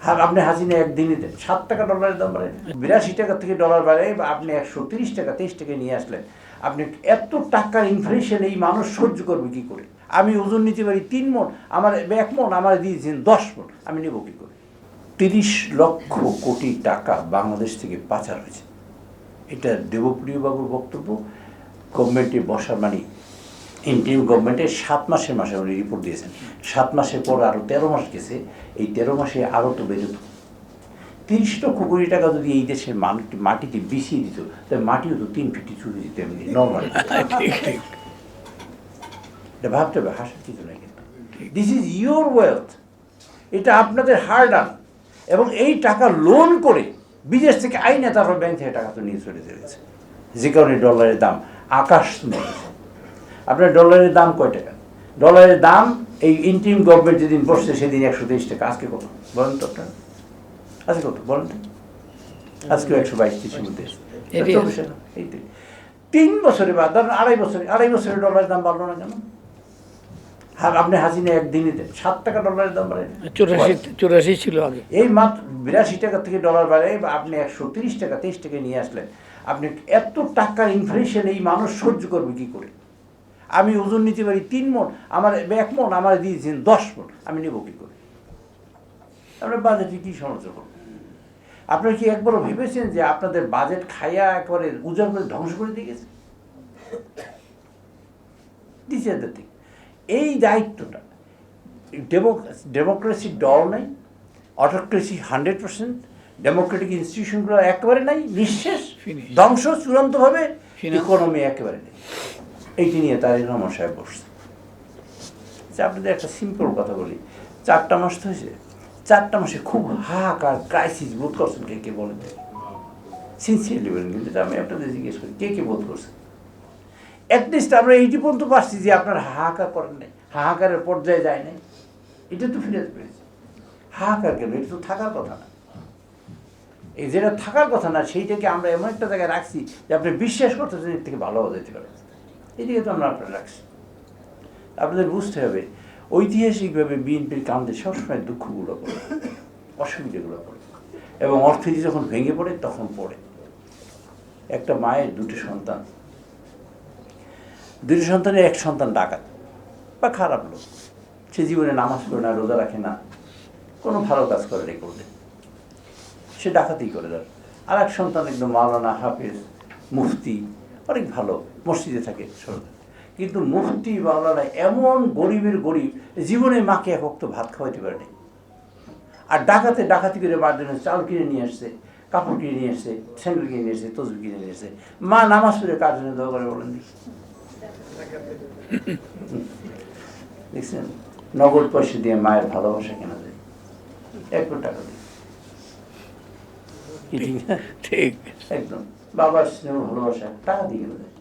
হ্যাঁ, আপনি হাসিনা একদিনই দেন 7 টাকা ডলারের দাম বাড়ে, 82 টাকা থেকে ডলার বাড়ে, বা আপনি 130 টাকা 23 টাকা নিয়ে আসলেন। আপনি এত টাকার ইনফ্লেশন এই মানুষ সহ্য করবে কি করে? আমি ওজন নিতে পারি 3 মণ, আমার 1 মণ আমার দিয়েছেন 10 মণ, আমি নেব কি করে? 30 লক্ষ কোটি টাকা বাংলাদেশ থেকে পাচার হয়েছে। এটা দেবপ্রিয় বাবুর বক্তব্য। গভর্নমেন্টে বসার মানে ইন্টারিম গভর্নমেন্টের 7 মাসের মাসে উনি রিপোর্ট দিয়েছেন। 7 মাসের পর আরও 13 মাস গেছে, এই 13 মাসে আরও তো বেরোত। 30 লক্ষ কোটি টাকা যদি এই দেশের মাটিতে বিছিয়ে দিত, তাহলে মাটিও তো 3 ফিট চুরি দিত এমনি নর্মাল। এটা ভাবতে হবে, হাসার কিছু নেই। কিন্তু দিস ইজ ইউর ওয়েলথ, এটা আপনাদের হার্ড আর্ন, এবং এই টাকা লোন করে বিদেশ থেকে আইনে তারপর ব্যাংক থেকে টাকা তো নিয়ে চলে যেতেছে, যে কারণে ডলারের দাম আকাশ ছুঁয়ে গেছে। আপনার ডলারের দাম কয় টাকা? ডলারের দাম এই ইন্টারিম গভর্নমেন্ট যেদিন বসছে সেদিন 123 টাকা। আজকে কত বলেন তো আপনারা? আজকে কত বলেন তো? আজকেও 122-23 মধ্যে। এই 3 বছরে বা ধরেন 2.5 বছরে ডলারের দাম বাড়লো না কেন? হ্যাঁ, আপনি হাসিনা একদিনই দেন 7 টাকা ডলারের দাম বাড়ে, 84 ছিল আগে, এই মাত্র 82 টাকা থেকে ডলার বাড়ে, বা আপনি 130 টাকা 23 টাকা নিয়ে আসলেন। আপনি এত টাকার ইনফ্লেশন এই মানুষ সহ্য করবে কি করে? আমি ওজন নিতে পারি 3 মণ, আমার 1 মণ আমার দিয়েছেন 10 মণ, আমি নেব কি করে? আপনার বাজেটে কী সমস্যা করবেন? আপনারা কি একবারও ভেবেছেন যে আপনাদের বাজেট খাইয়া একেবারে উজাড় করে ধ্বংস করে দিয়ে গেছে? This is the thing. এই দায়িত্বটা ডেমোক্রেসির ডর নাই, অটোক্রেসি 100%, ডেমোক্রেটিক ইনস্টিটিউশনগুলো একেবারে নাই, নিঃশেষ, ধ্বংস চূড়ান্তভাবে, ইকোনমি একেবারে নেই। এইটি নিয়ে তারেক রহমান সাহেব বসছে। আপনাদের একটা সিম্পল কথা বলি, 4টা মাস তো হয়েছে, 4টা মাসে খুব হাহাকার ক্রাইসিস বোধ করছেন কে কে বলেন? সিনসিয়ারলি বলেন, কিন্তু আমি আপনাদের জিজ্ঞেস করি কে কে বোধ করছেন? অ্যাটলিস্ট আমরা এইটি পর্যন্ত পারছি যে আপনার হাহাকার করেন নাই, হাহাকারের পর্যায়ে যায় নাই, এটা তো ফিরে পেয়েছে। হাহাকার কেন? এটা তো থাকার কথা না। এই যেটা থাকার কথা না সেইটাকে আমরা এমন একটা জায়গায় রাখছি যে আপনি বিশ্বাস করতেছেন এর থেকে ভালো হওয়া যেতে পারে, এদিকে তো আমরা আপনারা রাখছি। আপনাদের বুঝতে হবে ঐতিহাসিকভাবে বিএনপির কান্দে সবসময় দুঃখগুলো পড়ে, অসুবিধাগুলো পড়ে, এবং অর্থনীতি যখন ভেঙে পড়ে তখন পড়ে। একটা মায়ের 2টি সন্তান, 2টি সন্তানের এক সন্তান ডাকাত বা খারাপ লোক, সে জীবনে নামাজ পড়ে না, রোজা রাখে না, কোনো ভালো কাজ করে রে করলে, সে ডাকাতি করে দেয়। আর এক সন্তান একদম মাওলানা, হাফেজ, মুফতি, অনেক ভালো, মসজিদে থাকে সরকার, কিন্তু মুফতি মাওলানা এমন গরিবের গরিব, জীবনে মাকে এক ওয়াক্ত ভাত খাওয়াইতে পারেনি। আর ডাকাতি করে মার জন্য চাল কিনে নিয়ে আসছে, কাপড় কিনে নিয়ে আসছে, স্যান্ডেল কিনে নিয়ে আসছে, তসবি কিনে নিয়ে আসছে। মা নামাজ পড়ে কার জন্য দেওয়া করে বলেন? দেখছেন, নগদ পয়সা দিয়ে মায়ের ভালোবাসা কেনা যায়, 1 কোটি টাকা দিয়ে। ঠিক একদম বাবার স্নেহ ভালোবাসা টাকা দিয়ে কেনা যায়।